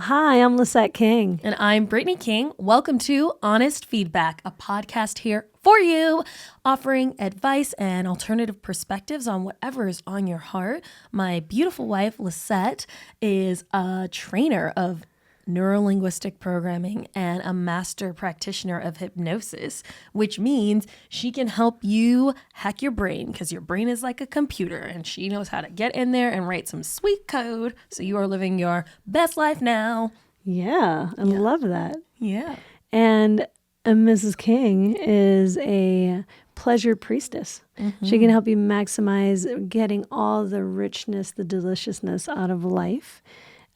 Hi, I'm Lisset King. And I'm Brittany King. Welcome to Honest Feedback, a podcast here for you, offering advice and alternative perspectives on whatever is on your heart. My beautiful wife, Lisette, is a trainer of neurolinguistic programming and a master practitioner of hypnosis, which means she can help you hack your brain because your brain is like a computer and she knows how to get in there and write some sweet code so you are living your best life now. Yeah, I love that. Yeah. And Mrs. King is a pleasure priestess. She can help you maximize getting all the richness, the deliciousness out of life,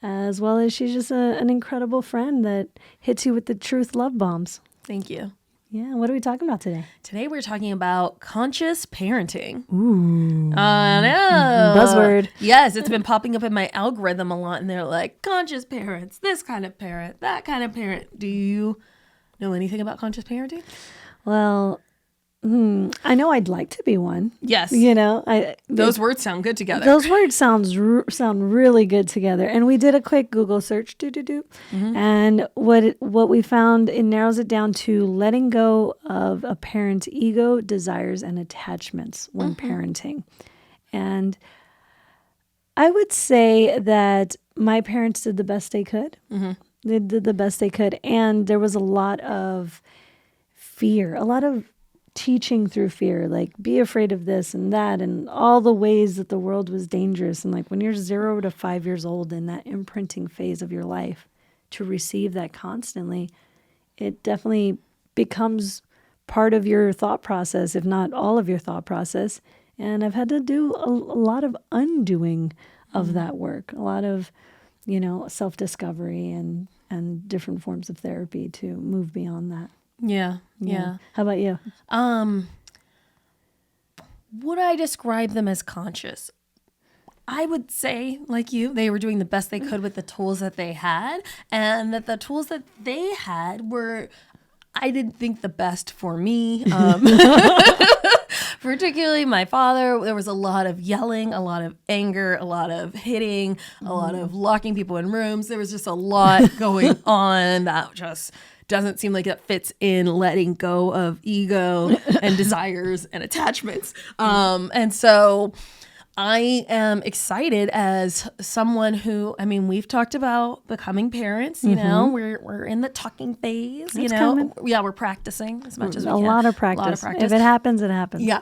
as well as she's just an incredible friend that hits you with the truth love bombs. Thank you. Yeah, what are we talking about today? Today we're talking about conscious parenting. Ooh. I know. Buzzword. Yes, it's been popping up in my algorithm a lot, and they're like, conscious parents, this kind of parent, that kind of parent. Do you know anything about conscious parenting? Well, I know I'd like to be one. Yes. You know, Those words sound good together. Those words sound really good together. And we did a quick Google search, and what we found, it narrows it down to letting go of a parent's ego, desires, and attachments when parenting. And I would say that my parents did the best they could. They did the best they could. And there was a lot of fear, a lot of teaching through fear, like be afraid of this and that and all the ways that the world was dangerous. And like when you're 0 to 5 years old in that imprinting phase of your life, to receive that constantly, it definitely becomes part of your thought process, if not all of your thought process. And I've had to do a lot of undoing of that work, a lot of, self-discovery and different forms of therapy to move beyond that. Yeah. How about you? Would I describe them as conscious? I would say, like you, they were doing the best they could with the tools that they had, and that the tools that they had were, I didn't think, the best for me. Particularly my father, there was a lot of yelling, a lot of anger, a lot of hitting, a lot of locking people in rooms. There was just a lot going on that just doesn't seem like it fits in letting go of ego and desires and attachments. And so I am excited as someone who, we've talked about becoming parents, we're in the talking phase, It's coming. Yeah, we're practicing as much as we can. A lot of practice. If it happens, it happens. Yeah.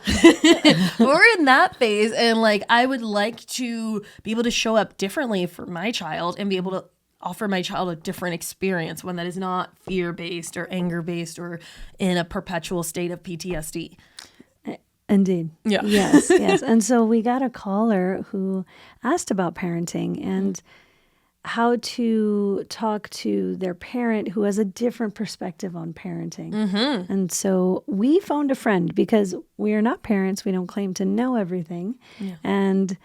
We're in that phase. And I would like to be able to show up differently for my child and be able to offer my child a different experience, one that is not fear-based or anger-based or in a perpetual state of PTSD. Indeed. Yeah. Yes. And so we got a caller who asked about parenting and how to talk to their parent who has a different perspective on parenting. And so we phoned a friend because we are not parents. We don't claim to know everything. Yeah. And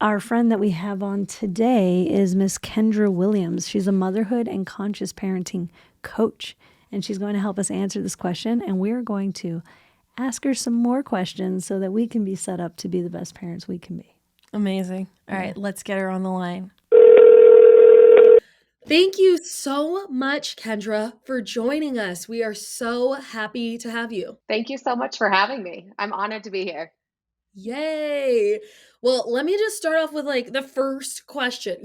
our friend that we have on today is Miss Kendra Williams. She's a motherhood and conscious parenting coach, and she's going to help us answer this question, and we're going to ask her some more questions so that we can be set up to be the best parents we can be. Amazing. All right, let's get her on the line. Thank you so much, Kendra, for joining us. We are so happy to have you. Thank you so much for having me. I'm honored to be here. Yay. Well, let me just start off with the first question.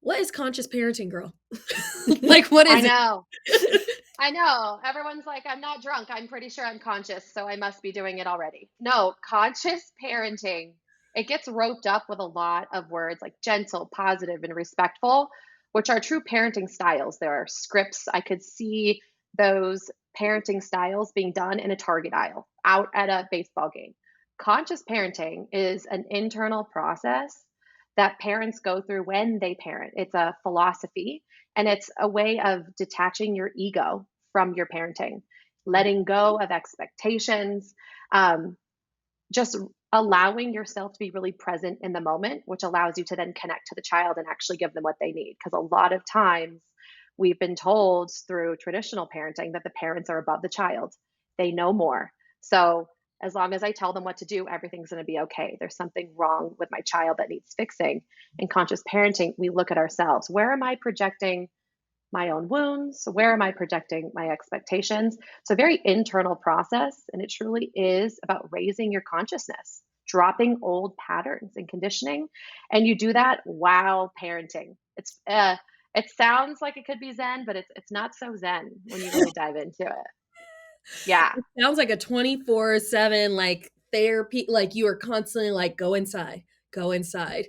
What is conscious parenting, girl? What is it? I know. Everyone's like, I'm not drunk. I'm pretty sure I'm conscious, so I must be doing it already. No, conscious parenting, it gets roped up with a lot of words like gentle, positive, and respectful, which are true parenting styles. There are scripts. I could see those parenting styles being done in a Target aisle, out at a baseball game. Conscious parenting is an internal process that parents go through when they parent. It's a philosophy, and it's a way of detaching your ego from your parenting, letting go of expectations, just allowing yourself to be really present in the moment, which allows you to then connect to the child and actually give them what they need. Because a lot of times we've been told through traditional parenting that the parents are above the child. They know more. So As long as I tell them what to do, everything's going to be okay. There's something wrong with my child that needs fixing. In conscious parenting, we look at ourselves. Where am I projecting my own wounds? Where am I projecting my expectations? It's a very internal process, and it truly is about raising your consciousness, dropping old patterns and conditioning. And you do that while parenting. It sounds like it could be Zen, but it's not so Zen when you really dive into it. Yeah. It sounds like a 24/7 like therapy, like you are constantly like, go inside, go inside.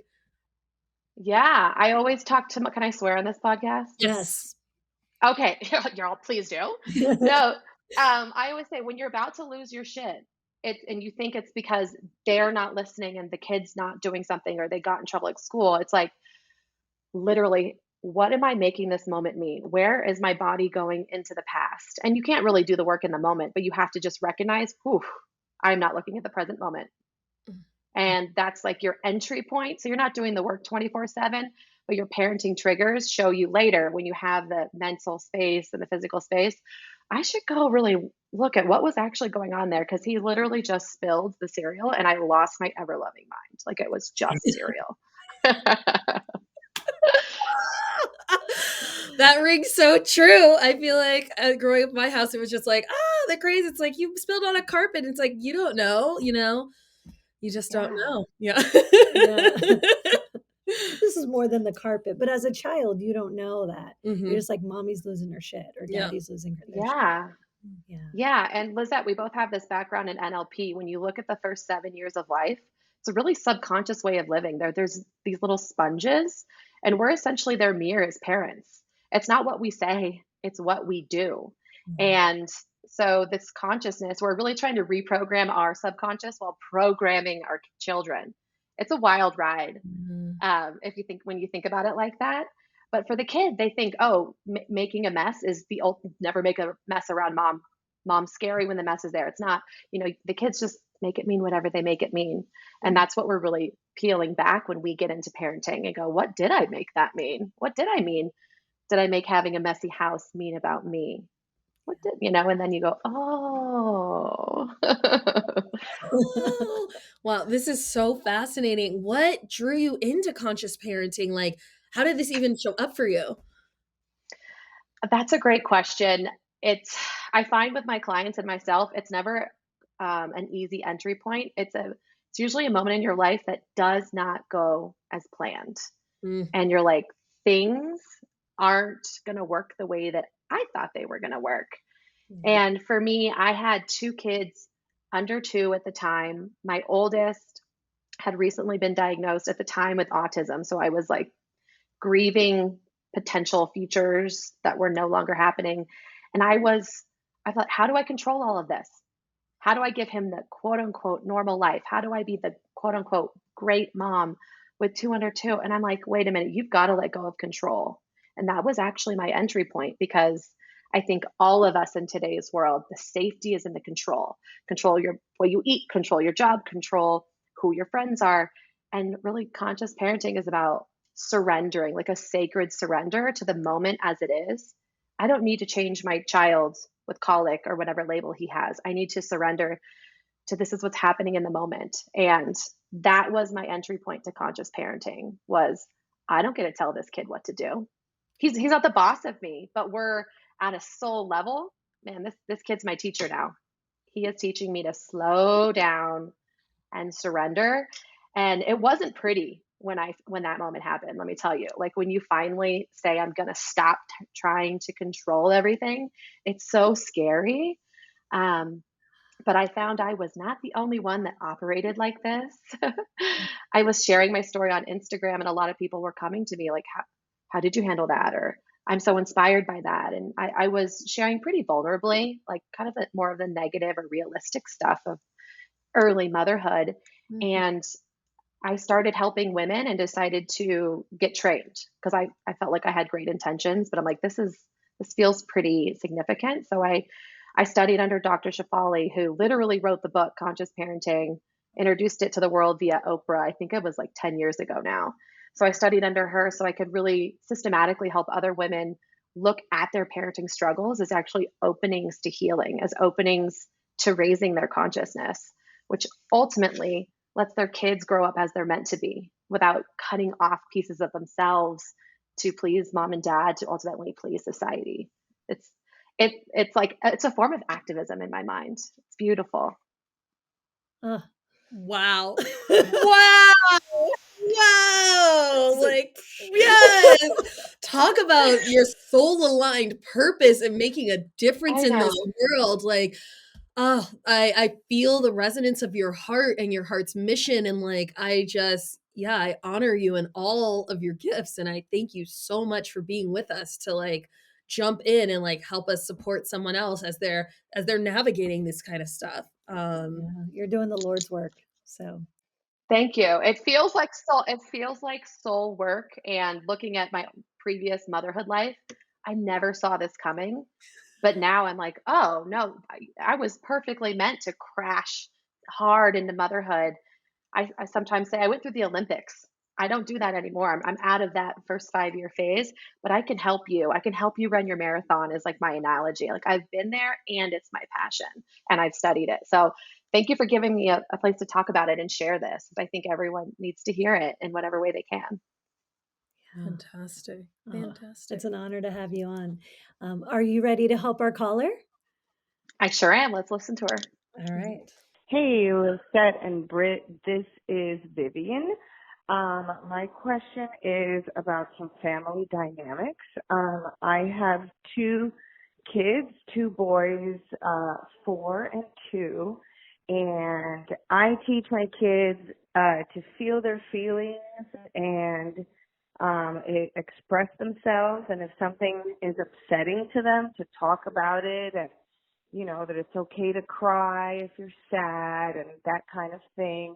Yeah. I always talk to, can I swear on this podcast? Yes. Okay. Y'all, please do. No. I always say when you're about to lose your shit, and you think it's because they're not listening and the kid's not doing something or they got in trouble at school, it's like literally, what am I making this moment mean? Where is my body going into the past? And you can't really do the work in the moment, but you have to just recognize, whew, I'm not looking at the present moment. And that's like your entry point. So you're not doing the work 24/7, but your parenting triggers show you later when you have the mental space and the physical space. I should go really look at what was actually going on there, because he literally just spilled the cereal and I lost my ever loving mind. Like it was just cereal. That rings so true. I feel like growing up in my house, it was just like, they're crazy. It's like you spilled on a carpet. It's like, you don't know, you just don't know. Yeah. This is more than the carpet. But as a child, you don't know that. Mhm. You're just like, mommy's losing her shit or Yeah. daddy's losing their Yeah. shit. Yeah. And Lisette, we both have this background in NLP. When you look at the first 7 years of life, it's a really subconscious way of living. There's these little sponges, and we're essentially their mirror as parents. It's not what we say, it's what we do. And so this consciousness, we're really trying to reprogram our subconscious while programming our children. It's a wild ride. When you think about it like that. But for the kid, they think, oh, making a mess is the ultimate. Never make a mess around mom. Mom's scary when the mess is there. It's not. The kids just make it mean whatever they make it mean, and that's what we're really peeling back when we get into parenting and go, what did I make that mean? What did I mean? Did I make having a messy house mean about me? What did And then you go, oh. Oh, wow, this is so fascinating. What drew you into conscious parenting? Like, how did this even show up for you? That's a great question. I find with my clients and myself, it's never an easy entry point. It's usually a moment in your life that does not go as planned. And you're like, things aren't going to work the way that I thought they were going to work. And for me, I had 2 kids under 2 at the time. My oldest had recently been diagnosed at the time with autism. So I was like grieving potential futures that were no longer happening. And I thought, how do I control all of this? How do I give him the quote unquote normal life? How do I be the quote unquote great mom with 2 under 2? And I'm like, wait a minute, you've got to let go of control. And that was actually my entry point, because I think all of us in today's world, the safety is in the control. Control what you eat, control your job, control who your friends are. And really, conscious parenting is about surrendering, like a sacred surrender to the moment as it is. I don't need to change my child with colic or whatever label he has. I need to surrender to this is what's happening in the moment. And that was my entry point to conscious parenting, was I don't get to tell this kid what to do. He's not the boss of me, but we're at a soul level. Man, this kid's my teacher now. He is teaching me to slow down and surrender. And it wasn't pretty when that moment happened. Let me tell you, like when you finally say, I'm going to stop trying to control everything, it's so scary. But I found I was not the only one that operated like this. I was sharing my story on Instagram, and a lot of people were coming to me like, how did you handle that? Or I'm so inspired by that. And I was sharing pretty vulnerably, like kind of more of the negative or realistic stuff of early motherhood. And I started helping women and decided to get trained, because I felt like I had great intentions, but I'm like, this feels pretty significant. So I studied under Dr. Shefali, who literally wrote the book, Conscious Parenting, introduced it to the world via Oprah. I think it was like 10 years ago now. So I studied under her so I could really systematically help other women look at their parenting struggles as actually openings to healing, as openings to raising their consciousness. which ultimately lets their kids grow up as they're meant to be without cutting off pieces of themselves to please mom and dad, to ultimately please society. It's it's like it's a form of activism in my mind. It's beautiful. Wow. Wow. Wow. Like, yes. Talk about your soul aligned purpose and making a difference I in know. this world. Like, oh, I feel the resonance of your heart and your heart's mission. And like, I honor you and all of your gifts. And I thank you so much for being with us to like jump in and like help us support someone else as they're navigating this kind of stuff. Yeah, you're doing the Lord's work. So Thank you. It feels like soul work, and looking at my previous motherhood life, I never saw this coming. But now I'm like, oh no, I was perfectly meant to crash hard into motherhood. I sometimes say I went through the Olympics. I don't do that anymore. I'm out of that first 5 year phase, but I can help you. I can help you run your marathon, is like my analogy. Like I've been there and it's my passion and I've studied it. So thank you for giving me a place to talk about it and share this. I think everyone needs to hear it in whatever way they can. Fantastic. oh, Fantastic. it's an honor to have you on. Are you ready to help our caller? I sure am. Let's listen to her. All right. Hey, Lisette and Britt, this is Vivian. My question is about some family dynamics. I have two kids, two boys, 4 and 2, and I teach my kids to feel their feelings and express themselves, and if something is upsetting to them, to talk about it, and that it's okay to cry if you're sad and that kind of thing.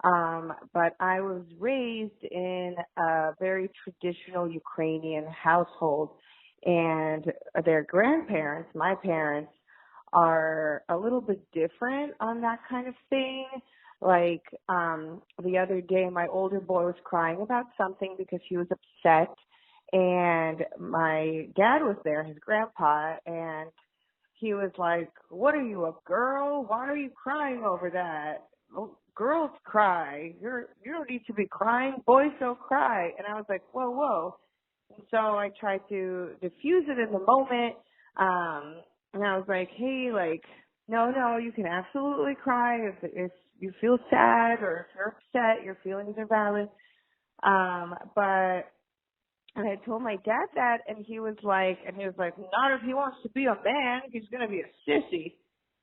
But I was raised in a very traditional Ukrainian household, and their grandparents, my parents, are a little bit different on that kind of thing. Like, the other day, my older boy was crying about something because he was upset, and my dad was there, his grandpa, and he was like, "What are you, a girl? Why are you crying over that? Oh, girls cry. You don't need to be crying. Boys don't cry." And I was like, "Whoa, whoa." And so I tried to diffuse it in the moment. And I was like, "Hey, like, no, you can absolutely cry if you feel sad or if you're upset. Your feelings are valid." But and I told my dad that, and he was like, not if he wants to be a man, he's going to be a sissy.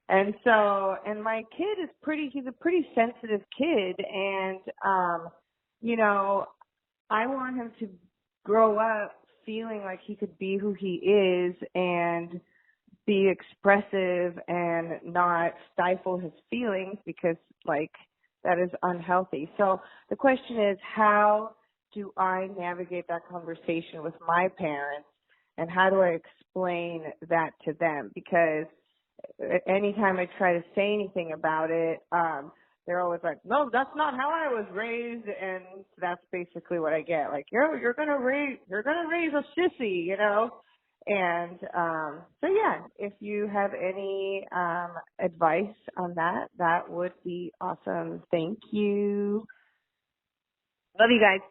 And so, and my kid he's a pretty sensitive kid. And, I want him to grow up feeling like he could be who he is and be expressive and not stifle his feelings, because like that is unhealthy. So the question is, how do I navigate that conversation with my parents, and how do I explain that to them? Because anytime I try to say anything about it, they're always like, "No, that's not how I was raised," and that's basically what I get. Like, you're gonna raise a sissy, And so yeah, if you have any advice on that, that would be awesome. Thank you. Love you guys.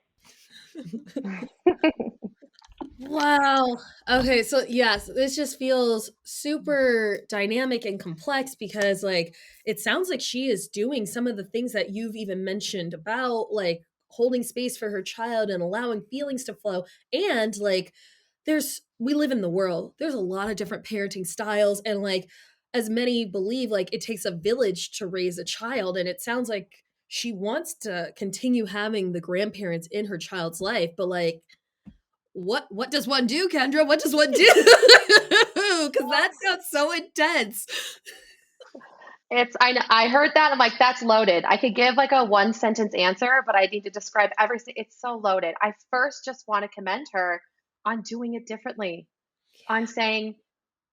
Wow. Okay, so yes, this just feels super dynamic and complex because like it sounds like she is doing some of the things that you've even mentioned about like holding space for her child and allowing feelings to flow, and like we live in the world. There's a lot of different parenting styles, and like as many believe like it takes a village to raise a child, and it sounds like she wants to continue having the grandparents in her child's life, but like what does one do, Kendra? What does one do? Because that sounds so intense. I heard that. I'm like, that's loaded. I could give like a 1 sentence answer, but I need to describe everything. It's so loaded. I first just want to commend her on doing it differently, on saying,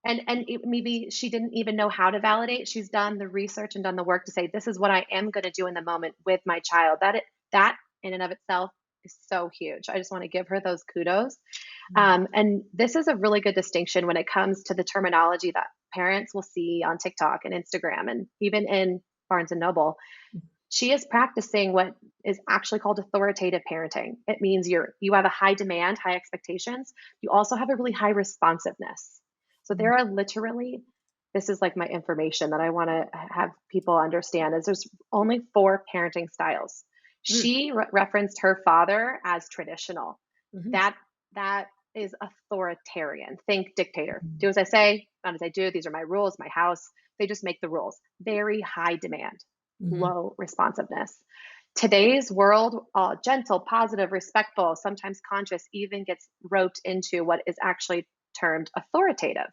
maybe she didn't even know how to validate. She's done the research and done the work to say, this is what I am going to do in the moment with my child. That in and of itself is so huge. I just want to give her those kudos. And this is a really good distinction when it comes to the terminology that parents will see on TikTok and Instagram, and even in Barnes and Noble. She is practicing what is actually called authoritative parenting. It means you have a high demand, high expectations. You also have a really high responsiveness. So there are literally, this is like my information that I want to have people understand, is there's only 4 parenting styles. She referenced her father as traditional. That is authoritarian. Think dictator. Do as I say, not as I do. These are my rules, my house. They just make the rules. Very high demand, low responsiveness. Today's world, gentle, positive, respectful, sometimes conscious, even gets roped into what is actually termed authoritative,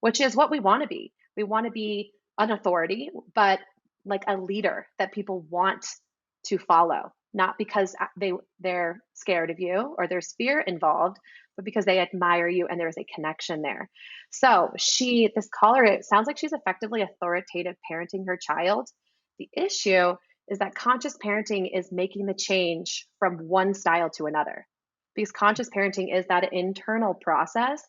which is what we want to be. We want to be an authority, but like a leader that people want to follow, not because they're scared of you or there's fear involved, but because they admire you and there's a connection there. So this caller, it sounds like she's effectively authoritative parenting her child. The issue is that conscious parenting is making the change from one style to another, because conscious parenting is that internal process.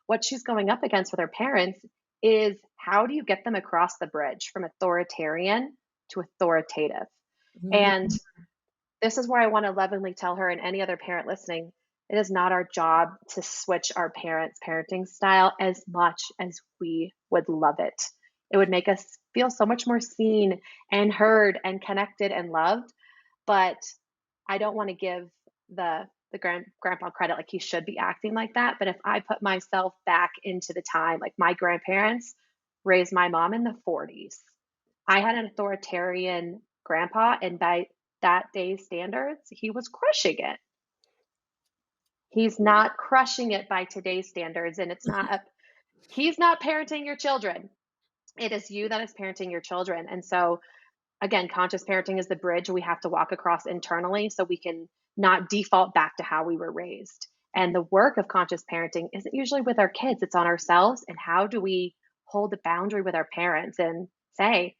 What she's going up against with her parents is, how do you get them across the bridge from authoritarian to authoritative? And this is where I want to lovingly tell her and any other parent listening, it is not our job to switch our parents' parenting style as much as we would love it. It would make us feel so much more seen and heard and connected and loved. But I don't want to give the grandpa credit like he should be acting like that. But if I put myself back into the time, like my grandparents raised my mom in the 40s. I had an authoritarian grandpa, and by that day's standards, he was crushing it. He's not crushing it by today's standards, and he's not parenting your children. It is you that is parenting your children. And so again, conscious parenting is the bridge we have to walk across internally so we can not default back to how we were raised. And the work of conscious parenting isn't usually with our kids, it's on ourselves. And how do we hold the boundary with our parents and say,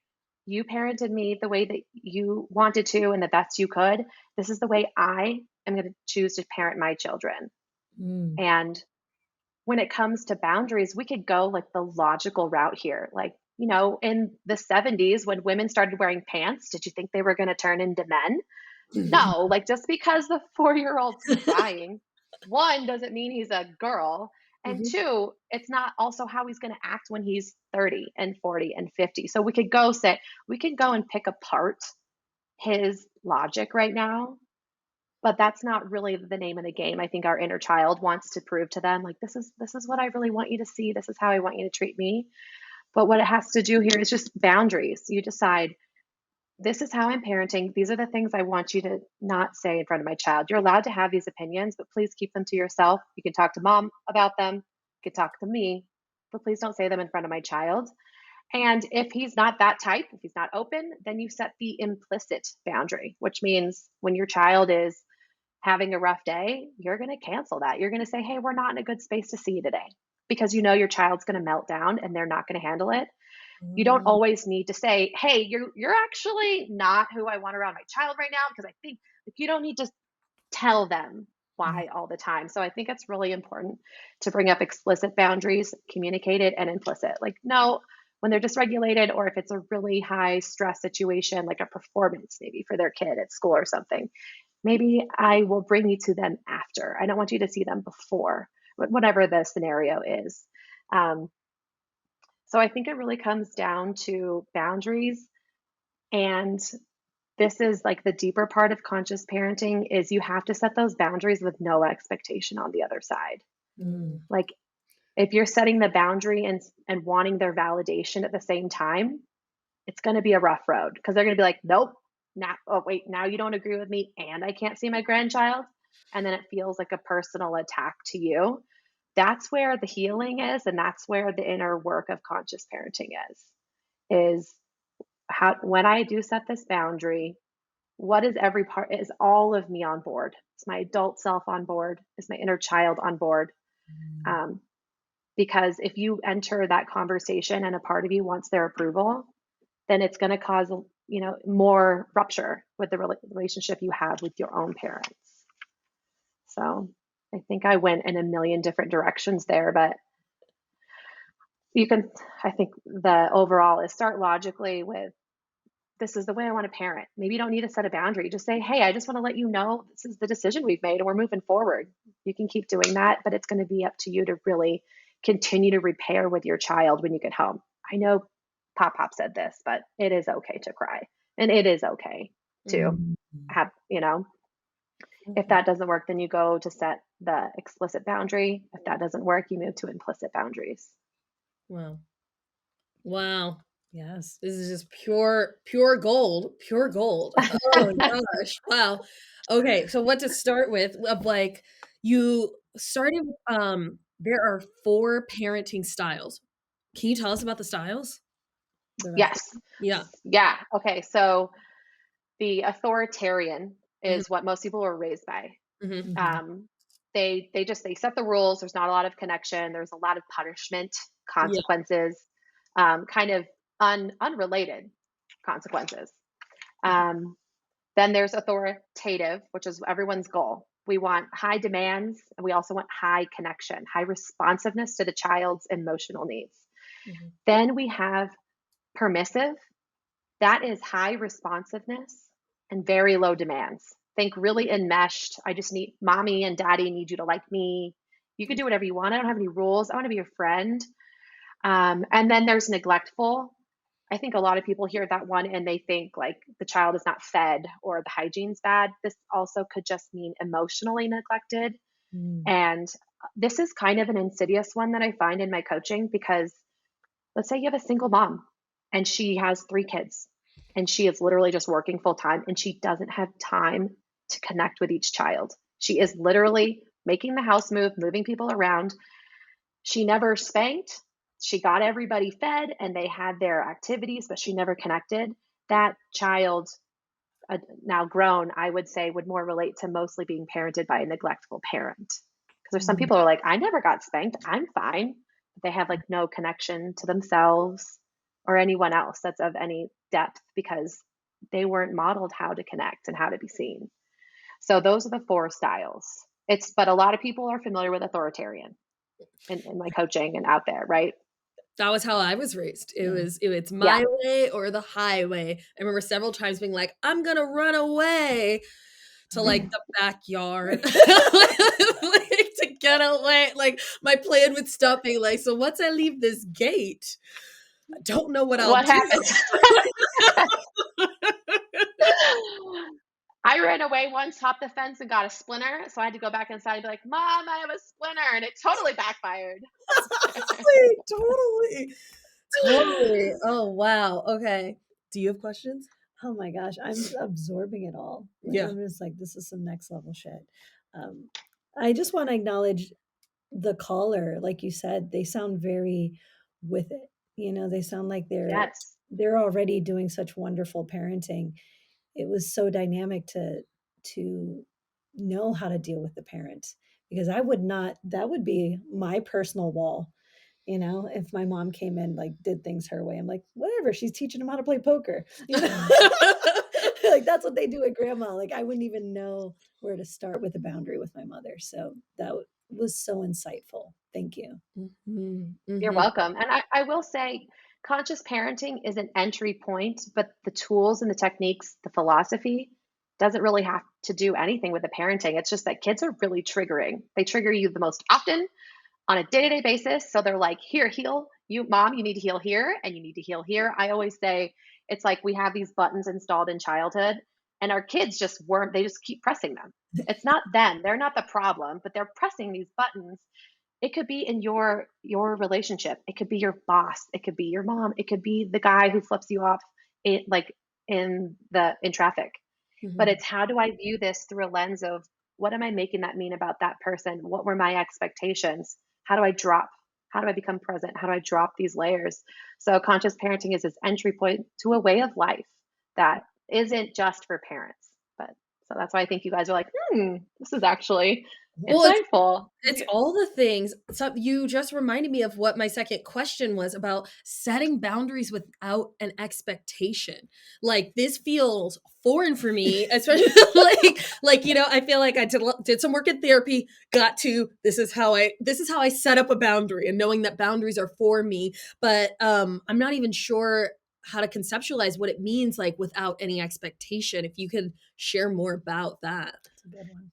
you parented me the way that you wanted to and the best you could. This is the way I am going to choose to parent my children. And when it comes to boundaries, we could go like the logical route here. Like, in the 70s, when women started wearing pants, did you think they were going to turn into men? No, like just because the 4-year-old's crying, 1, doesn't mean he's a girl. And 2, it's not also how he's going to act when he's 30 and 40 and 50. So we could go and pick apart his logic right now, but that's not really the name of the game. I think our inner child wants to prove to them, like, this is what I really want you to see. This is how I want you to treat me. But what it has to do here is just boundaries. You decide, this is how I'm parenting. These are the things I want you to not say in front of my child. You're allowed to have these opinions, but please keep them to yourself. You can talk to mom about them. You can talk to me, but please don't say them in front of my child. And if he's not that type, if he's not open, then you set the implicit boundary, which means when your child is having a rough day, you're going to cancel that. You're going to say, hey, we're not in a good space to see you today, because your child's going to melt down and they're not going to handle it. You don't always need to say, hey, you're actually not who I want around my child right now, because I think you don't need to tell them why all the time. So I think it's really important to bring up explicit boundaries, communicated and implicit. Like, no, when they're dysregulated, or if it's a really high stress situation, like a performance maybe for their kid at school or something, maybe I will bring you to them after. I don't want you to see them before, whatever the scenario is. So I think it really comes down to boundaries. And this is like the deeper part of conscious parenting, is you have to set those boundaries with no expectation on the other side. Like, if you're setting the boundary and wanting their validation at the same time, it's going to be a rough road, because they're going to be like, nope, now you don't agree with me and I can't see my grandchild. And then it feels like a personal attack to you. That's where the healing is. And that's where the inner work of conscious parenting is how, when I do set this boundary, what is every part? Is all of me on board? Is my adult self on board? Is my inner child on board? Because if you enter that conversation and a part of you wants their approval, then it's going to cause, more rupture with the relationship you have with your own parents. So I think I went in a million different directions there, but I think the overall is start logically with this is the way I want to parent. Maybe you don't need to set a boundary. Just say, hey, I just want to let you know this is the decision we've made and we're moving forward. You can keep doing that, but it's going to be up to you to really continue to repair with your child when you get home. I know Pop said this, but it is okay to cry, and it is okay to have, if that doesn't work, then you go to set the explicit boundary. If that doesn't work, you move to implicit boundaries. Wow. Wow. Yes. This is just pure gold, pure gold. Oh my gosh. Wow. Okay. So what to start with of like, you started, there are 4 parenting styles. Can you tell us about the styles? Yes. Yeah. Yeah. Okay. So the authoritarian is what most people were raised by. They set the rules. There's not a lot of connection. There's a lot of punishment, consequences, kind of unrelated consequences. Then there's authoritative, which is everyone's goal. We want high demands, and we also want high connection, high responsiveness to the child's emotional needs. Then we have permissive. That is high responsiveness and very low demands. Think really enmeshed. I just need mommy and daddy need you to like me. You can do whatever you want. I don't have any rules. I want to be your friend. And then there's neglectful. I think a lot of people hear that one and they think like the child is not fed or the hygiene's bad. This also could just mean emotionally neglected. And this is kind of an insidious one that I find in my coaching, because let's say you have a single mom and she has 3 kids and she is literally just working full time and she doesn't have time to connect with each child. She is literally making the house move, moving people around. She never spanked. She got everybody fed and they had their activities, but she never connected. That child, now grown, I would say would more relate to mostly being parented by a neglectful parent. Because there's some people who are like, I never got spanked. I'm fine. But they have like no connection to themselves or anyone else that's of any depth because they weren't modeled how to connect and how to be seen. So those are the 4 styles. But a lot of people are familiar with authoritarian in my coaching and out there, right? That was how I was raised. It's my way or the highway. I remember several times being like, I'm going to run away to like the backyard like, to get away. Like my plan would stop being like, so once I leave this gate, I don't know what I'll do. Happens? I ran away once, hopped the fence and got a splinter. So I had to go back inside and be like, Mom, I have a splinter. And it totally backfired. Totally. Oh, wow. Okay. Do you have questions? Oh my gosh, I'm absorbing it all. I'm just like, this is some next level shit. I just want to acknowledge the caller. Like you said, they sound very with it. They sound like they're already doing such wonderful parenting. It was so dynamic to know how to deal with the parent, because I would not. That would be my personal wall. If my mom came in, like did things her way, I'm like, whatever, she's teaching them how to play poker. Like that's what they do at grandma. Like I wouldn't even know where to start with a boundary with my mother. So that was so insightful. Thank you. You're welcome. And I will say conscious parenting is an entry point, but the tools and the techniques, the philosophy doesn't really have to do anything with the parenting. It's just that kids are really triggering. They trigger you the most often on a day-to-day basis. So they're like, here, heal. Mom, you need to heal here and you need to heal here. I always say it's like we have these buttons installed in childhood and our kids they just keep pressing them. It's not them. They're not the problem, but they're pressing these buttons. It could be in your relationship. It could be your boss. It could be your mom. It could be the guy who flips you off in traffic. But it's, how do I view this through a lens of what am I making that mean about that person? What were my expectations? How do I drop? How do I become present? How do I drop these layers? So conscious parenting is this entry point to a way of life that isn't just for parents. So that's why I think you guys are like, this is actually insightful. It's all the things. So you just reminded me of what my second question was about, setting boundaries without an expectation. Like this feels foreign for me, especially I feel like I did some work in therapy, this is how I set up a boundary, and knowing that boundaries are for me, but I'm not even sure how to conceptualize what it means, like without any expectation. If you could share more about that. That's a good one.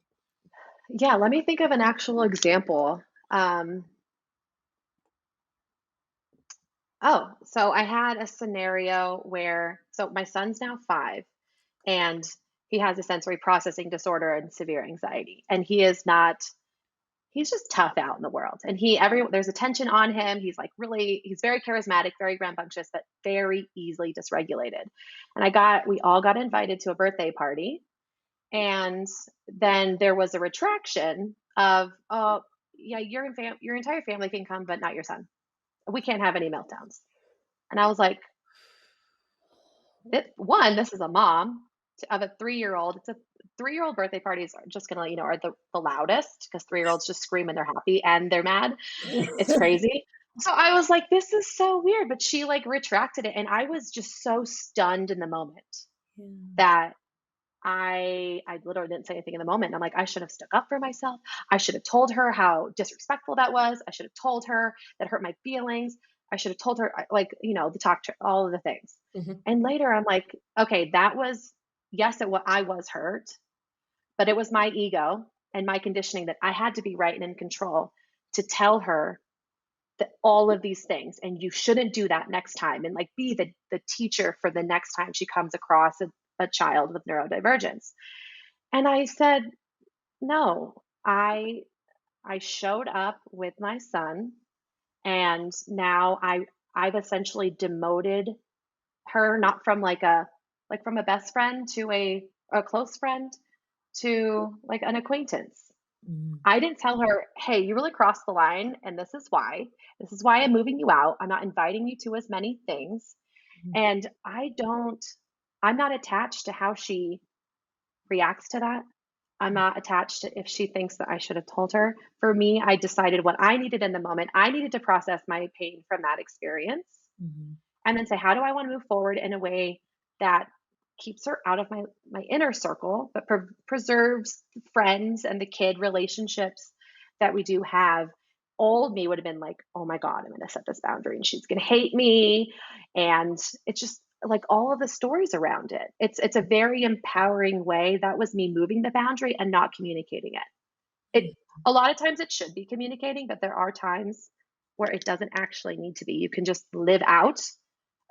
Yeah, let me think of an actual example. Um, so I had a scenario where, so my son's now 5, and he has a sensory processing disorder and severe anxiety. And he's just tough out in the world. And there's attention on him. He's very charismatic, very rambunctious, but very easily dysregulated. And we all got invited to a birthday party. And then there was a retraction of, oh, yeah, your entire family can come, but not your son. We can't have any meltdowns. And I was like, this is a mom of a 3-year-old. It's a 3-year-old birthday parties are just gonna, are the loudest, because 3-year-olds just scream when they're happy and they're mad. It's crazy. So I was like, this is so weird. But she like retracted it. And I was just so stunned in the moment that I literally didn't say anything in the moment. I'm like, I should have stuck up for myself. I should have told her how disrespectful that was. I should have told her that hurt my feelings. I should have told her, like, all of the things. And later I'm like, okay, that was, yes, I was hurt, but it was my ego and my conditioning that I had to be right and in control to tell her that all of these things, and you shouldn't do that next time, and like be the teacher for the next time she comes across a child with neurodivergence. And I said, no, I showed up with my son, and now I've essentially demoted her, not from from a best friend to a close friend to like an acquaintance. I didn't tell her, hey, you really crossed the line, and this is why. This is why I'm moving you out. I'm not inviting you to as many things. And I'm not attached to how she reacts to that. I'm not attached to if she thinks that I should have told her. For me, I decided what I needed in the moment. I needed to process my pain from that experience, and then say, how do I want to move forward in a way that keeps her out of my inner circle, but preserves the friends and the kid relationships that we do have. Old me would have been like, oh my God, I'm going to set this boundary and she's going to hate me. And it's just like all of the stories around it. It's a very empowering way. That was me moving the boundary and not communicating it. A lot of times it should be communicating, but there are times where it doesn't actually need to be. You can just live out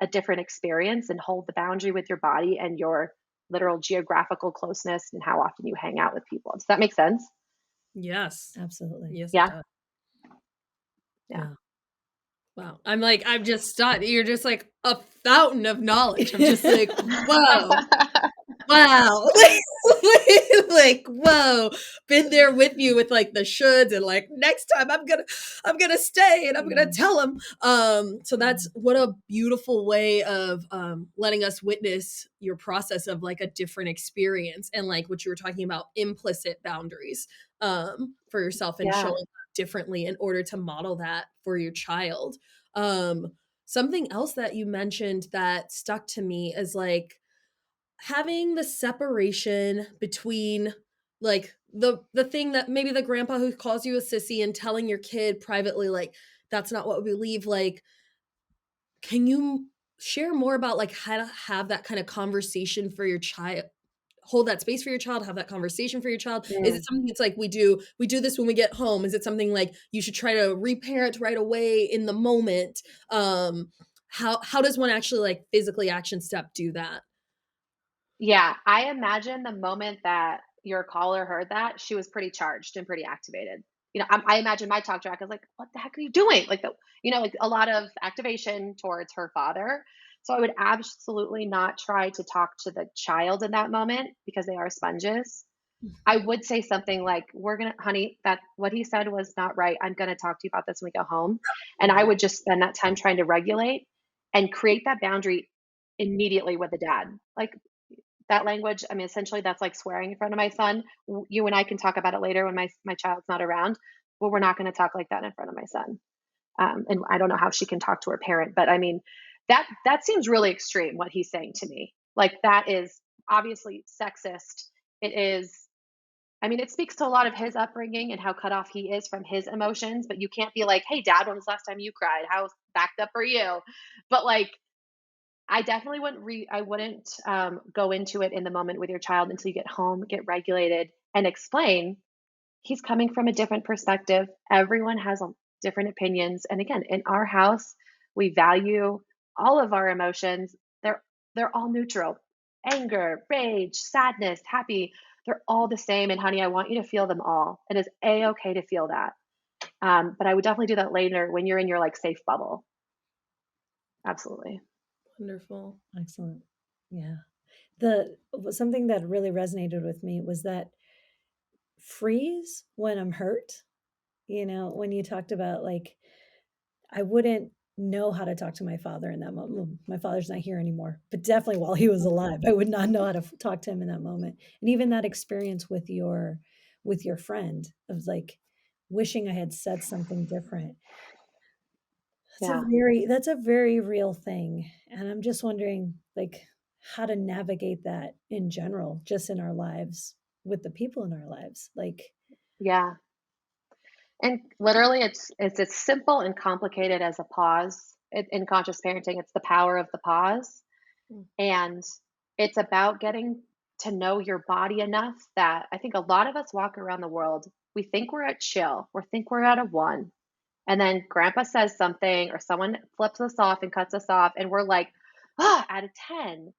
a different experience and hold the boundary with your body and your literal geographical closeness and how often you hang out with people. Does that make sense? Yes, Absolutely. yes. Yeah. Yeah. Wow. I'm just stunned. You're just like a fountain of knowledge. I'm just like, whoa. Wow. Like, whoa. Been there with you with like the shoulds, and like next time I'm gonna stay and I'm gonna tell him. So that's what a beautiful way of letting us witness your process of like a different experience, and like what you were talking about, implicit boundaries for yourself, and showing up differently in order to model that for your child. Something else that you mentioned that stuck to me is like having the separation between like the thing that maybe the grandpa who calls you a sissy and telling your kid privately like that's not what we believe. Like, can you share more about like how to have that kind of conversation for your child, hold that space for your child, have that conversation for your child? Is it something that's like we do this when we get home? Is it something like you should try to reparent right away in the moment? How does one actually like physically action step do that? Yeah, I imagine the moment that your caller heard that, she was pretty charged and pretty activated. I imagine my talk track is like, what the heck are you doing? Like a lot of activation towards her father. So I would absolutely not try to talk to the child in that moment because they are sponges. I would say something like, honey, that what he said was not right. I'm going to talk to you about this when we go home. And I would just spend that time trying to regulate and create that boundary immediately with the dad. Like, that language, I mean, essentially that's like swearing in front of my son. You and I can talk about it later when my child's not around. Well, we're not going to talk like that in front of my son. And I don't know how she can talk to her parent, but I mean, that seems really extreme what he's saying to me. Like, that is obviously sexist. It is, I mean, it speaks to a lot of his upbringing and how cut off he is from his emotions, but you can't be like, hey dad, when was the last time you cried? How backed up are you? But like, I definitely wouldn't go into it in the moment with your child until you get home, get regulated, and explain he's coming from a different perspective. Everyone has different opinions. And again, in our house, we value all of our emotions. They're all neutral. Anger, rage, sadness, happy, they're all the same. And honey, I want you to feel them all. It is a-okay to feel that. But I would definitely do that later when you're in your like safe bubble. Absolutely. Wonderful. Excellent. Yeah. Something that really resonated with me was that freeze when I'm hurt. When you talked about like, I wouldn't know how to talk to my father in that moment. Well, my father's not here anymore, but definitely while he was alive, I would not know how to talk to him in that moment. And even that experience with your friend of like wishing I had said something different. Yeah. That's a very real thing. And I'm just wondering like how to navigate that in general, just in our lives with the people in our lives. Like, Yeah. And literally, it's as simple and complicated as a pause. In conscious parenting, it's the power of the pause, Mm. and it's about getting to know your body enough that I think a lot of us walk around the world. We think we're at chill, we think we're at a 1, and then Grandpa says something, or someone flips us off and cuts us off, and we're like, at a 10.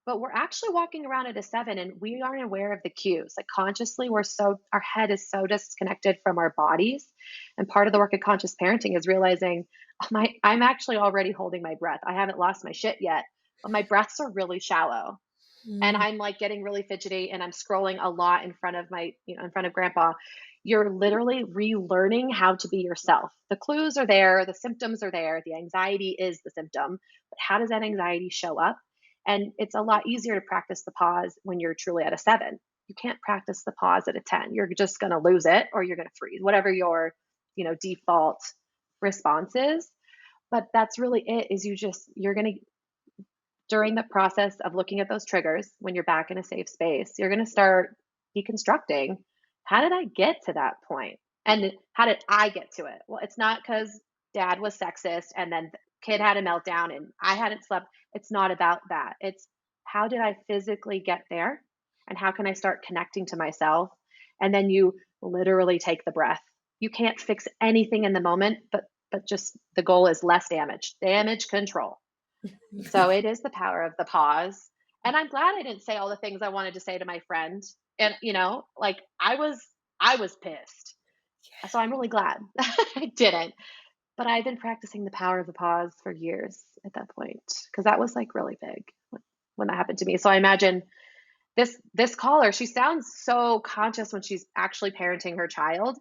But we're actually walking around at a 7, and we aren't aware of the cues. Like consciously, our head is so disconnected from our bodies. And part of the work of conscious parenting is realizing, I'm actually already holding my breath. I haven't lost my shit yet, but my breaths are really shallow. And I'm like getting really fidgety, and I'm scrolling a lot in front of in front of Grandpa. You're literally relearning how to be yourself. The clues are there, the symptoms are there, the anxiety is the symptom, but how does that anxiety show up? And it's a lot easier to practice the pause when you're truly at a 7. You can't practice the pause at a 10. You're just going to lose it, or you're going to freeze, whatever your, default response is. But that's really it, is you're going to, during the process of looking at those triggers, when you're back in a safe space, you're going to start deconstructing. How did I get to that point? And how did I get to it? Well, it's not because dad was sexist and then the kid had a meltdown and I hadn't slept. It's not about that. It's how did I physically get there? And how can I start connecting to myself? And then you literally take the breath. You can't fix anything in the moment, but just the goal is less damage control. So it is the power of the pause. And I'm glad I didn't say all the things I wanted to say to my friend. And like I was pissed. So I'm really glad I didn't. But I've been practicing the power of the pause for years at that point, because that was like really big when that happened to me. So I imagine this caller, she sounds so conscious when she's actually parenting her child.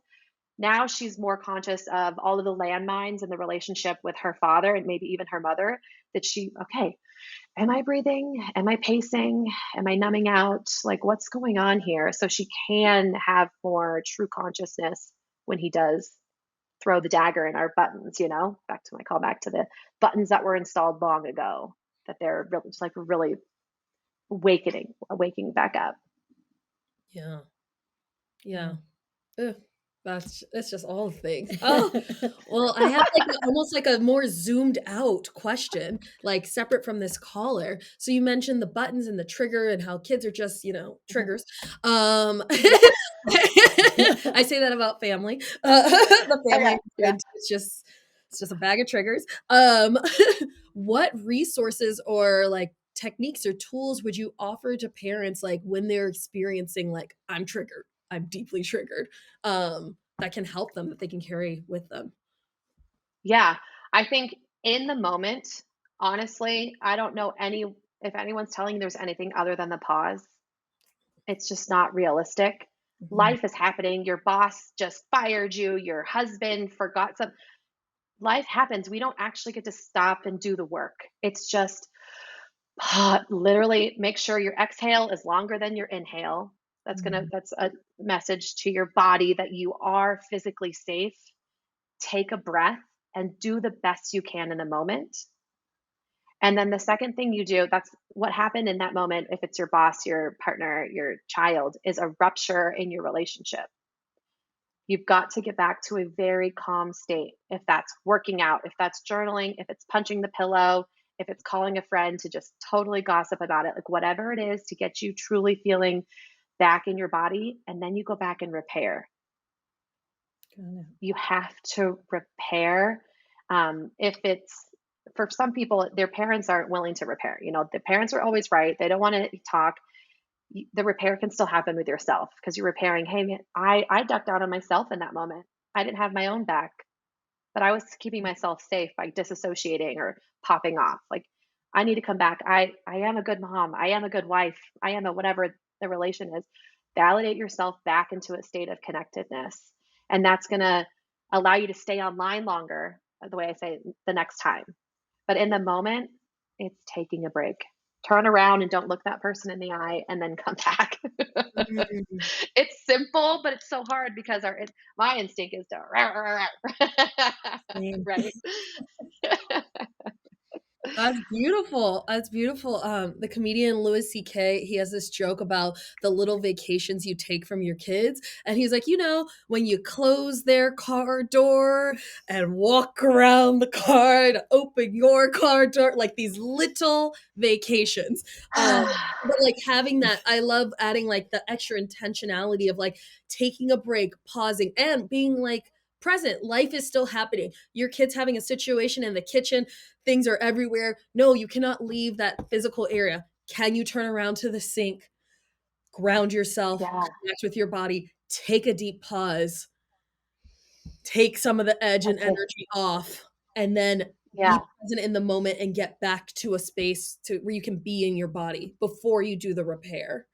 Now she's more conscious of all of the landmines in the relationship with her father and maybe even her mother, that okay, am I breathing? Am I pacing? Am I numbing out? Like, what's going on here? So she can have more true consciousness when he does throw the dagger in our buttons, back to my callback to the buttons that were installed long ago, that they're really, just like really waking back up. Yeah. Yeah. Ugh. That's just all the things. Oh, well, I have like almost like a more zoomed out question, like separate from this caller. So you mentioned the buttons and the trigger and how kids are just, triggers. I say that about family. The family, Yeah. it's just a bag of triggers. What resources or like techniques or tools would you offer to parents like when they're experiencing like I'm triggered? I'm deeply triggered, that can help them, that they can carry with them? Yeah. I think in the moment, honestly, I don't know if anyone's telling you there's anything other than the pause. It's just not realistic. Life is happening. Your boss just fired you. Your husband forgot some. Life happens. We don't actually get to stop and do the work. It's just literally make sure your exhale is longer than your inhale. That's a message to your body that you are physically safe. Take a breath and do the best you can in the moment. And then the second thing you do, that's what happened in that moment. If it's your boss, your partner, your child, is a rupture in your relationship. You've got to get back to a very calm state. If that's working out, if that's journaling, if it's punching the pillow, if it's calling a friend to just totally gossip about it, like whatever it is to get you truly feeling back in your body. And then you go back and repair. You have to repair. If it's for some people, their parents aren't willing to repair. The parents are always right. They don't want to talk. The repair can still happen with yourself because you're repairing. Hey, man, I ducked out on myself in that moment. I didn't have my own back, but I was keeping myself safe by disassociating or popping off. Like, I need to come back. I am a good mom. I am a good wife. I am a whatever the relation is. Validate yourself back into a state of connectedness. And that's going to allow you to stay online longer, the way I say the next time. But in the moment, it's taking a break. Turn around and don't look that person in the eye and then come back. It's simple, but it's so hard because my instinct is to right. That's beautiful. That's beautiful. The comedian Louis C.K., he has this joke about the little vacations you take from your kids. And he's like, when you close their car door and walk around the car to open your car door, like these little vacations. But like having that, I love adding like the extra intentionality of like taking a break, pausing, and being like present. Life is still happening. Your kid's having a situation in the kitchen. Things are everywhere. No, you cannot leave that physical area. Can you turn around to the sink, ground yourself, connect with your body, take a deep pause, take some of the edge and energy off, and then be present in the moment and get back to a space where you can be in your body before you do the repair.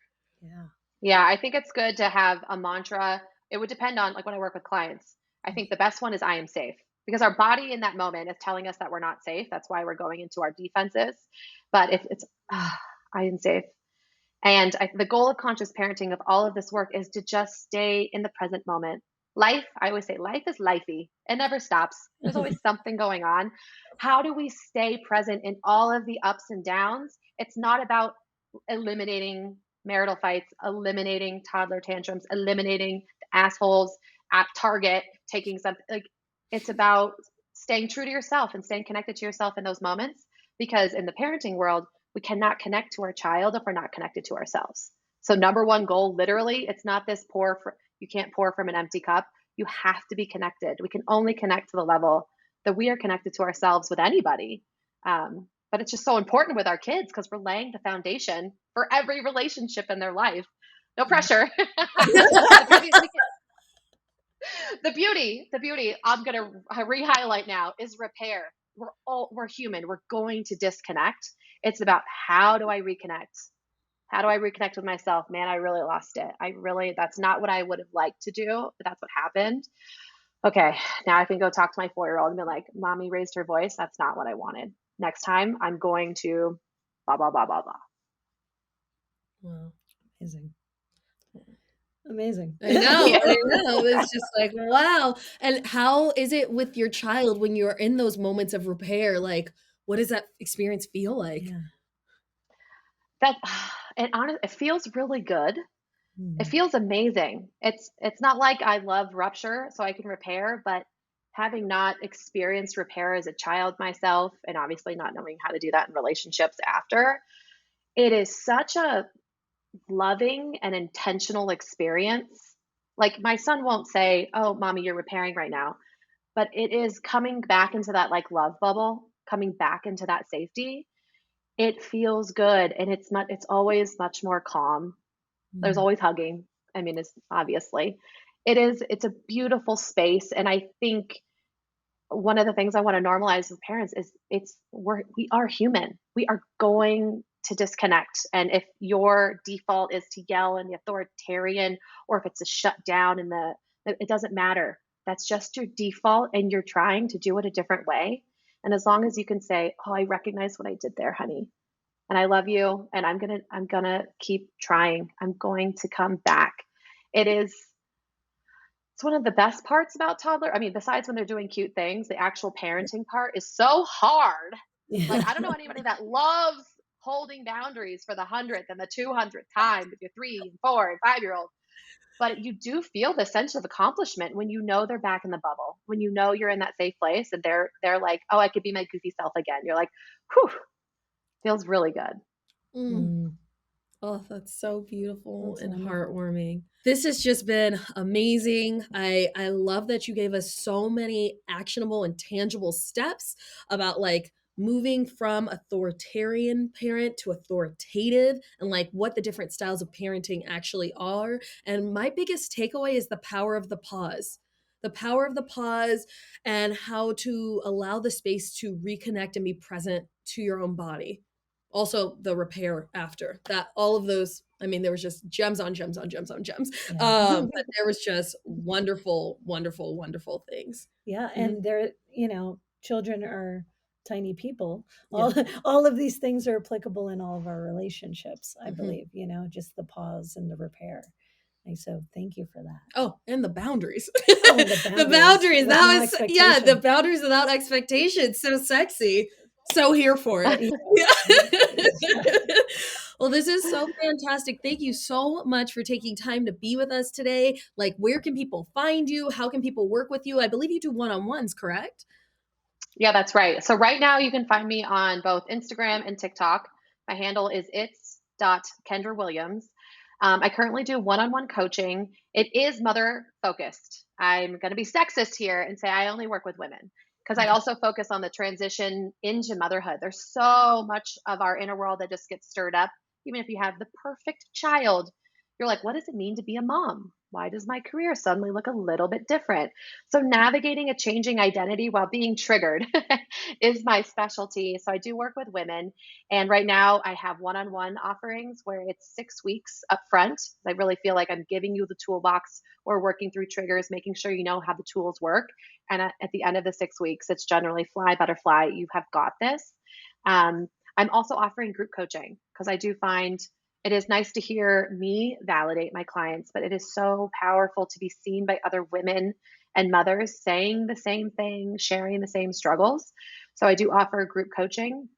Yeah, I think it's good to have a mantra. It would depend on, like, when I work with clients, I think the best one is I am safe, because our body in that moment is telling us that we're not safe. That's why we're going into our defenses. But if it's I am safe. And the goal of conscious parenting, of all of this work, is to just stay in the present moment. I always say life is lifey. It never stops. There's always something going on. How do we stay present in all of the ups and downs? It's not about eliminating marital fights, eliminating toddler tantrums, eliminating the assholes at Target, taking something. Like, it's about staying true to yourself and staying connected to yourself in those moments. Because in the parenting world, we cannot connect to our child if we're not connected to ourselves. So number one goal, literally, it's not this you can't pour from an empty cup. You have to be connected. We can only connect to the level that we are connected to ourselves with anybody. But it's just so important with our kids because we're laying the foundation for every relationship in their life. No pressure. The beauty I'm going to re-highlight now is repair. We're human. We're going to disconnect. It's about, how do I reconnect? How do I reconnect with myself? Man, I really lost it. That's not what I would have liked to do, but that's what happened. Okay, now I can go talk to my 4-year-old and be like, Mommy raised her voice. That's not what I wanted. Next time I'm going to blah, blah, blah, blah, blah. Wow. Amazing. I know. It's just like, wow. And how is it with your child when you're in those moments of repair? Like, what does that experience feel like? It feels really good. It feels amazing. It's not like I love rupture so I can repair, but having not experienced repair as a child myself, and obviously not knowing how to do that in relationships after, it is such a loving and intentional experience. Like, my son won't say, "Oh, Mommy, you're repairing right now," but it is coming back into that like love bubble, coming back into that safety. It feels good, and it's always much more calm. There's always hugging. I mean, it's a beautiful space. And I think one of the things I want to normalize with parents is we are human. We are going to disconnect. And if your default is to yell and the authoritarian, or if it's a shut down it doesn't matter. That's just your default, and you're trying to do it a different way. And as long as you can say, "Oh, I recognize what I did there, honey. And I love you, and I'm gonna keep trying. I'm going to come back." It's one of the best parts about toddler. I mean, besides when they're doing cute things, the actual parenting part is so hard. Like, I don't know anybody that loves holding boundaries for the 100th and the 200th time with your 3 and 4 and 5-year-old. But you do feel the sense of accomplishment when you know they're back in the bubble, when you know you're in that safe place and they're like, "Oh, I could be my goofy self again." You're like, "Whew, Feels really good. Mm. Oh, that's so beautiful That's and wonderful. heartwarming. This has just been amazing. I love that you gave us so many actionable and tangible steps about like moving from authoritarian parent to authoritative and like what the different styles of parenting actually are. And my biggest takeaway is the power of the pause. The power of the pause and how to allow the space to reconnect and be present to your own body. Also the repair after that, all of those, I mean, there was just gems on gems on gems on gems. Yeah. But there was just wonderful, wonderful, wonderful things. Yeah, Mhm. and they're, children are tiny people. Yeah. All of these things are applicable in all of our relationships, I Mhm. believe, just the pause and the repair. And so thank you for that. Oh, and the boundaries. Oh, and the The boundaries boundaries. with That no was, yeah, the expectation. boundaries without expectation. So sexy. So here for it. Well, this is so fantastic. Thank you so much for taking time to be with us today. Like, where can people find you? How can people work with you? I believe you do one-on-ones, correct? Yeah, that's right. So right now you can find me on both Instagram and TikTok. My handle is it's.Kendra Williams. I currently do one-on-one coaching. It is mother focused. I'm going to be sexist here and say I only work with women because I also focus on the transition into motherhood. There's so much of our inner world that just gets stirred up. Even if you have the perfect child, you're like, what does it mean to be a mom? Why does my career suddenly look a little bit different? So, navigating a changing identity while being triggered is my specialty. So, I do work with women. And right now, I have one on one offerings where it's 6 weeks up front. I really feel like I'm giving you the toolbox. We're working through triggers, making sure you know how the tools work. And at the end of the 6 weeks, it's generally fly, butterfly, you have got this. Um, I'm also offering group coaching because I do find it is nice to hear me validate my clients, but it is so powerful to be seen by other women and mothers saying the same thing, sharing the same struggles. So I do offer group coaching.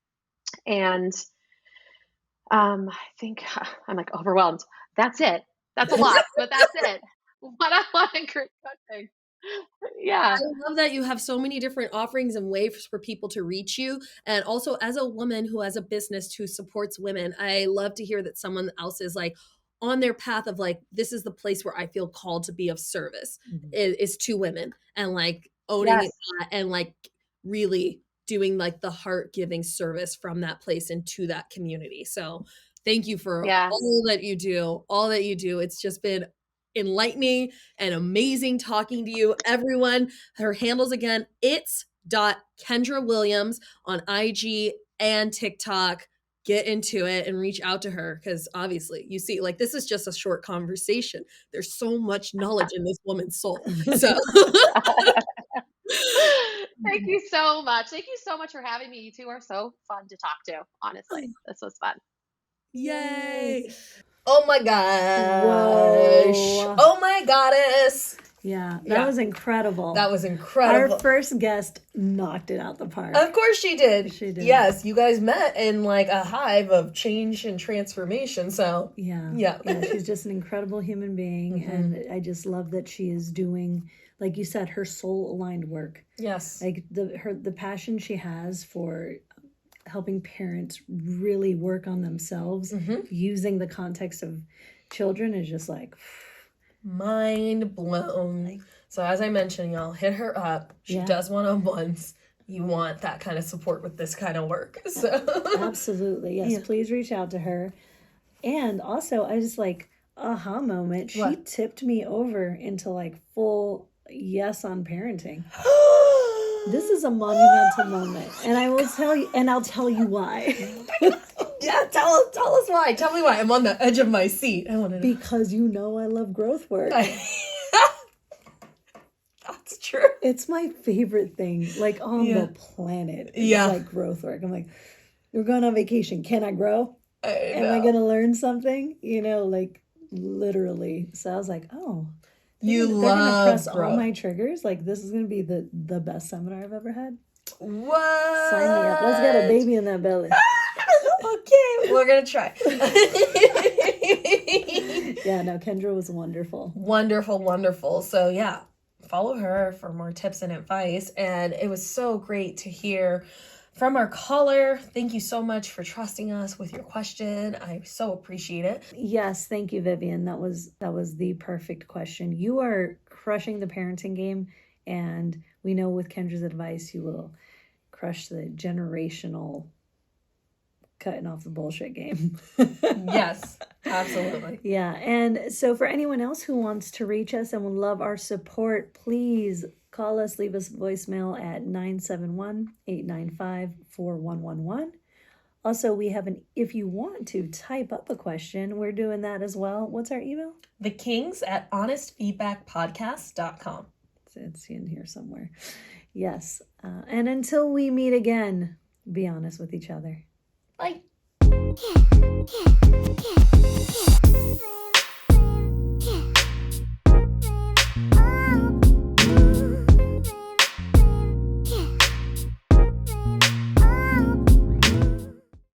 And I think I'm like overwhelmed. That's it. That's a lot, but that's it. What I want in group coaching. Yeah. I love that you have so many different offerings and ways for people to reach you. And also, as a woman who has a business who supports women, I love to hear that someone else is like on their path of like, this is the place where I feel called to be of service is to women and like owning Yes. that and like really doing like the heart giving service from that place into that community. So thank you for Yeah. all that you do, all that you do. It's just been enlightening and amazing talking to you, everyone. Her handles again, it's.Kendra Williams on IG and TikTok. Get into it and reach out to her because obviously you see, like, this is just a short conversation. There's so much knowledge in this woman's soul. So Thank you so much. Thank you so much for having me. You two are so fun to talk to, honestly. This was fun. yay. Oh my gosh. Whoa. Oh my goddess. Yeah, that Yeah. was incredible. That was incredible. Our first guest knocked it out the park. Of course she did. She did. Yes, you guys met in like a hive of change and transformation. So Yeah, she's just an incredible human being, and I just love that she is doing, like you said, her soul aligned work. yes. Like the passion she has for helping parents really work on themselves using the context of children is just like Mind blown. So as I mentioned, y'all hit her up. She does one-on-ones. You want that kind of support with this kind of work. So absolutely, yes. Please reach out to her. And also, I just like aha moment. She tipped me over into like full yes on parenting. This is a monumental moment, and I will tell you, and I'll tell you why. Yeah, tell us why. Tell me why. I'm on the edge of my seat. I want to know. Because you know I love growth work. That's true. It's my favorite thing, like on the planet. It's like growth work. I'm like, we're going on vacation. Can I grow? Am I going to learn something? Like literally. So I was like, oh, they're going to press all my triggers. Like this is going to be the best seminar I've ever had. What? Sign me up. Let's get a baby in that belly. Okay, we're gonna try. Yeah, no, Kendra was wonderful. Wonderful. So yeah, follow her for more tips and advice. And it was so great to hear from our caller. Thank you so much for trusting us with your question. I so appreciate it. Yes, thank you, Vivian. That was the perfect question. You are crushing the parenting game, and we know with Kendra's advice, you will crush the generational cutting off the bullshit game. Yes, absolutely. Yeah, and so for anyone else who wants to reach us and would love our support, please call us, leave us a voicemail at 971-895-4111. Also, we have if you want to type up a question, we're doing that as well. What's our email? thekings@honestfeedbackpodcast.com. It's in here somewhere. Yes. And until we meet again, be honest with each other. Bye.